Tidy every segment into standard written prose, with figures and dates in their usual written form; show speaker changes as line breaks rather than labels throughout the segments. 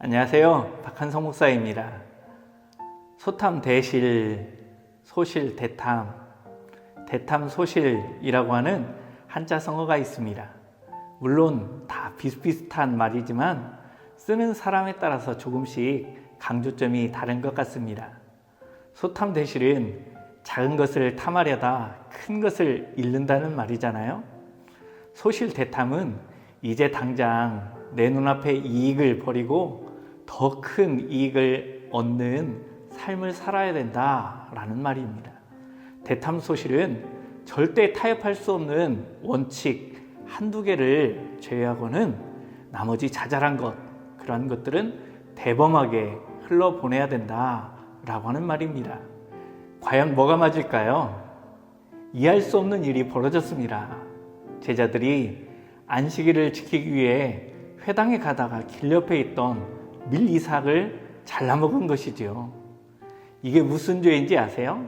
안녕하세요. 박한성 목사입니다. 소탐 대실, 소실 대탐, 대탐 소실이라고 하는 한자 성어가 있습니다. 물론 다 비슷비슷한 말이지만 쓰는 사람에 따라서 조금씩 강조점이 다른 것 같습니다. 소탐 대실은 작은 것을 탐하려다 큰 것을 잃는다는 말이잖아요. 소실 대탐은 이제 당장 내 눈앞에 이익을 버리고 더 큰 이익을 얻는 삶을 살아야 된다라는 말입니다. 대탐 소실은 절대 타협할 수 없는 원칙 한두 개를 제외하고는 나머지 자잘한 것, 그러한 것들은 대범하게 흘러보내야 된다라고 하는 말입니다. 과연 뭐가 맞을까요? 이해할 수 없는 일이 벌어졌습니다. 제자들이 안식일을 지키기 위해 회당에 가다가 길 옆에 있던 밀 이삭을 잘라먹은 것이지요. 이게 무슨 죄인지 아세요?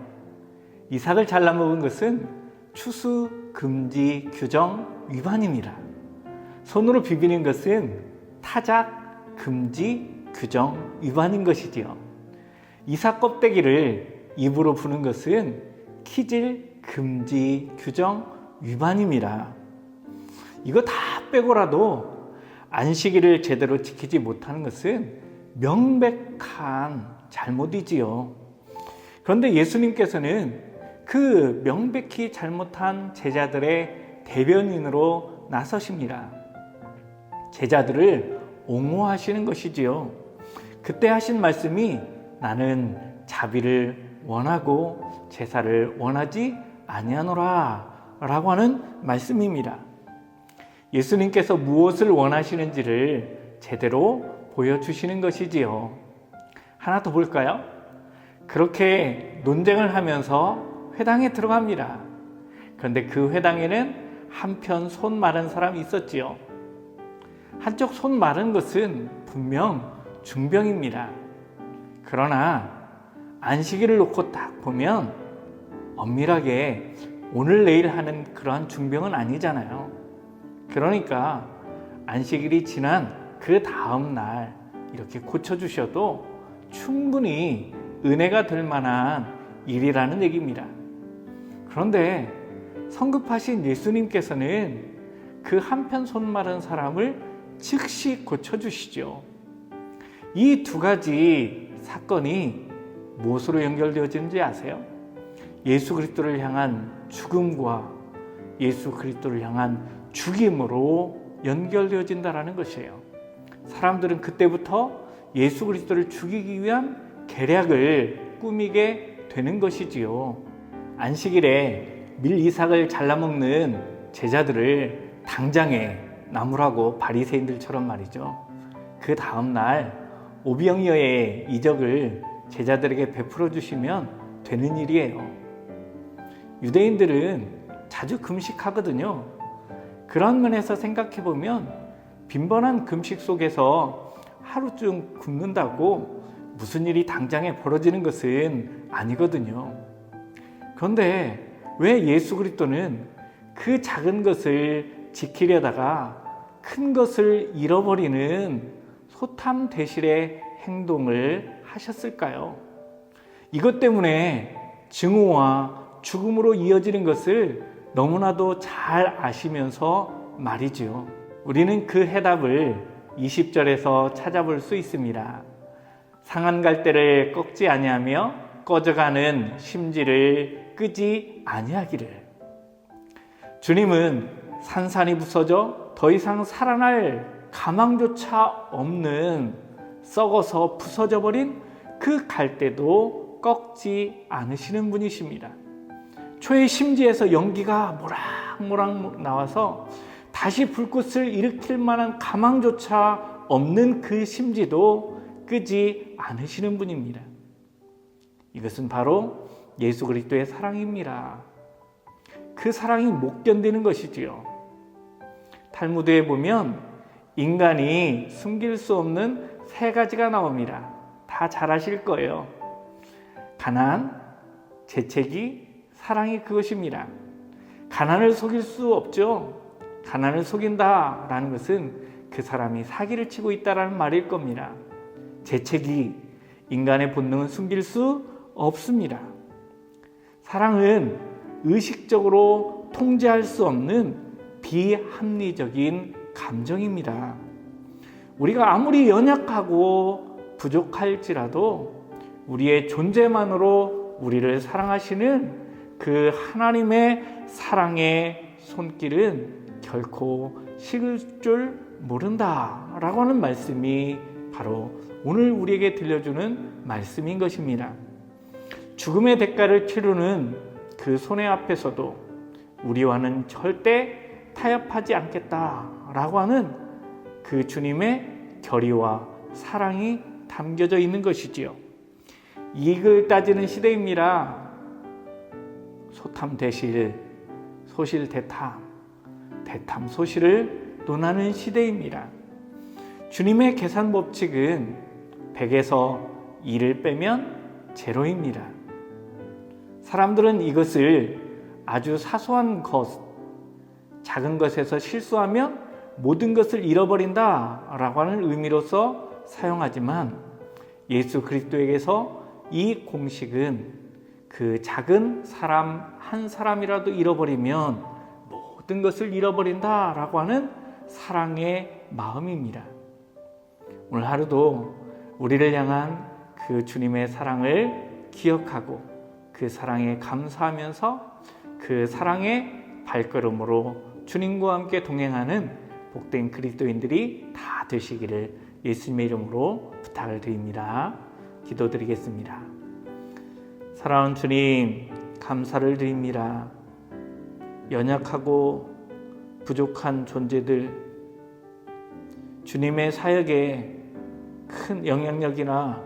이삭을 잘라먹은 것은 추수 금지 규정 위반입니다. 손으로 비비는 것은 타작 금지 규정 위반인 것이지요. 이삭 껍데기를 입으로 부는 것은 키질 금지 규정 위반입니다. 이거 다 빼고라도 안식일을 제대로 지키지 못하는 것은 명백한 잘못이지요. 그런데 예수님께서는 그 명백히 잘못한 제자들의 대변인으로 나서십니다. 제자들을 옹호하시는 것이지요. 그때 하신 말씀이 나는 자비를 원하고 제사를 원하지 아니하노라 라고 하는 말씀입니다. 예수님께서 무엇을 원하시는지를 제대로 보여주시는 것이지요. 하나 더 볼까요? 그렇게 논쟁을 하면서 회당에 들어갑니다. 그런데 그 회당에는 한편 손 마른 사람이 있었지요. 한쪽 손 마른 것은 분명 중병입니다. 그러나 안식일을 놓고 딱 보면 엄밀하게 오늘 내일 하는 그러한 중병은 아니잖아요. 그러니까 안식일이 지난 그 다음 날 이렇게 고쳐주셔도 충분히 은혜가 될 만한 일이라는 얘기입니다. 그런데 성급하신 예수님께서는 그 한편 손 마른 사람을 즉시 고쳐주시죠. 이 두 가지 사건이 무엇으로 연결되어지는지 아세요? 예수 그리스도를 향한 죽음과 예수 그리스도를 향한 죽임으로 연결되어진다는 것이에요. 사람들은 그때부터 예수 그리스도를 죽이기 위한 계략을 꾸미게 되는 것이지요. 안식일에 밀 이삭을 잘라먹는 제자들을 당장에 나무라고 바리새인들처럼 말이죠. 그 다음 날 오병이어의 이적을 제자들에게 베풀어 주시면 되는 일이에요. 유대인들은 자주 금식하거든요. 그런 면에서 생각해 보면 빈번한 금식 속에서 하루쯤 굶는다고 무슨 일이 당장에 벌어지는 것은 아니거든요. 그런데 왜 예수 그리스도는 그 작은 것을 지키려다가 큰 것을 잃어버리는 소탐 대실의 행동을 하셨을까요? 이것 때문에 증오와 죽음으로 이어지는 것을 너무나도 잘 아시면서 말이죠. 우리는 그 해답을 20절에서 찾아볼 수 있습니다. 상한 갈대를 꺾지 아니하며 꺼져가는 심지를 끄지 아니하기를. 주님은 산산이 부서져 더 이상 살아날 가망조차 없는 썩어서 부서져 버린 그 갈대도 꺾지 않으시는 분이십니다. 초의 심지에서 연기가 모락모락 나와서 다시 불꽃을 일으킬 만한 가망조차 없는 그 심지도 끄지 않으시는 분입니다. 이것은 바로 예수 그리스도의 사랑입니다. 그 사랑이 못 견디는 것이지요. 탈무드에 보면 인간이 숨길 수 없는 세 가지가 나옵니다. 다 잘 아실 거예요. 가난, 재채기, 사랑이 그것입니다. 가난을 속일 수 없죠. 가난을 속인다라는 것은 그 사람이 사기를 치고 있다라는 말일 겁니다. 재채기, 인간의 본능은 숨길 수 없습니다. 사랑은 의식적으로 통제할 수 없는 비합리적인 감정입니다. 우리가 아무리 연약하고 부족할지라도 우리의 존재만으로 우리를 사랑하시는 그 하나님의 사랑의 손길은 결코 식을 줄 모른다라고 하는 말씀이 바로 오늘 우리에게 들려주는 말씀인 것입니다. 죽음의 대가를 치르는 그 손해 앞에서도 우리와는 절대 타협하지 않겠다라고 하는 그 주님의 결의와 사랑이 담겨져 있는 것이지요. 이익을 따지는 시대입니다. 소탐 대실, 소실 대탐, 대탐 소실을 논하는 시대입니다. 주님의 계산 법칙은 100에서 2를 빼면 제로입니다. 사람들은 이것을 아주 사소한 것, 작은 것에서 실수하면 모든 것을 잃어버린다 라고 하는 의미로서 사용하지만 예수 그리스도에게서 이 공식은 그 작은 사람 한 사람이라도 잃어버리면 모든 것을 잃어버린다 라고 하는 사랑의 마음입니다. 오늘 하루도 우리를 향한 그 주님의 사랑을 기억하고 그 사랑에 감사하면서 그 사랑의 발걸음으로 주님과 함께 동행하는 복된 그리스도인들이 다 되시기를 예수님의 이름으로 부탁을 드립니다. 기도드리겠습니다. 사랑하는 주님, 감사를 드립니다. 연약하고 부족한 존재들, 주님의 사역에 큰 영향력이나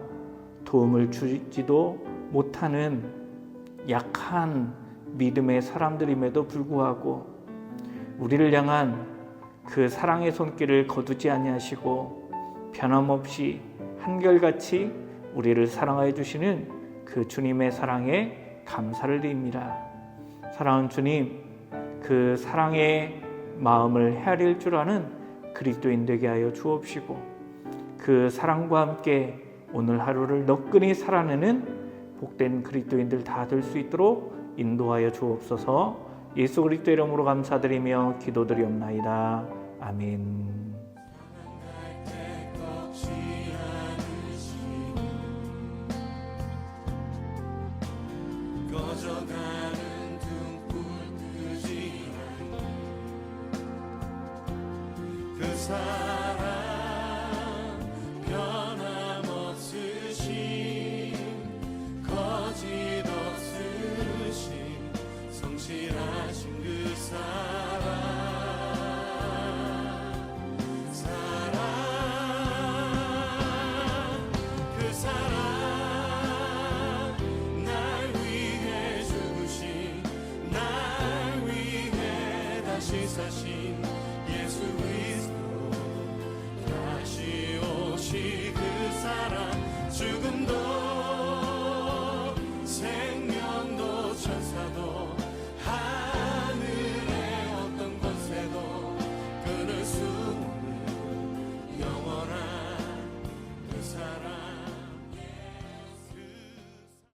도움을 주지도 못하는 약한 믿음의 사람들임에도 불구하고 우리를 향한 그 사랑의 손길을 거두지 아니하시고 변함없이 한결같이 우리를 사랑하여 주시는 그 주님의 사랑에 감사를 드립니다. 사랑하는 주님, 그 사랑의 마음을 헤아릴 줄 아는 그리스도인 되게 하여 주옵시고 그 사랑과 함께 오늘 하루를 너끈히 살아내는 복된 그리스도인들 다 될 수 있도록 인도하여 주옵소서. 예수 그리스도 이름으로 감사드리며 기도드리옵나이다. 아멘.
꺼져가는 등불 끄지 않는 그 사랑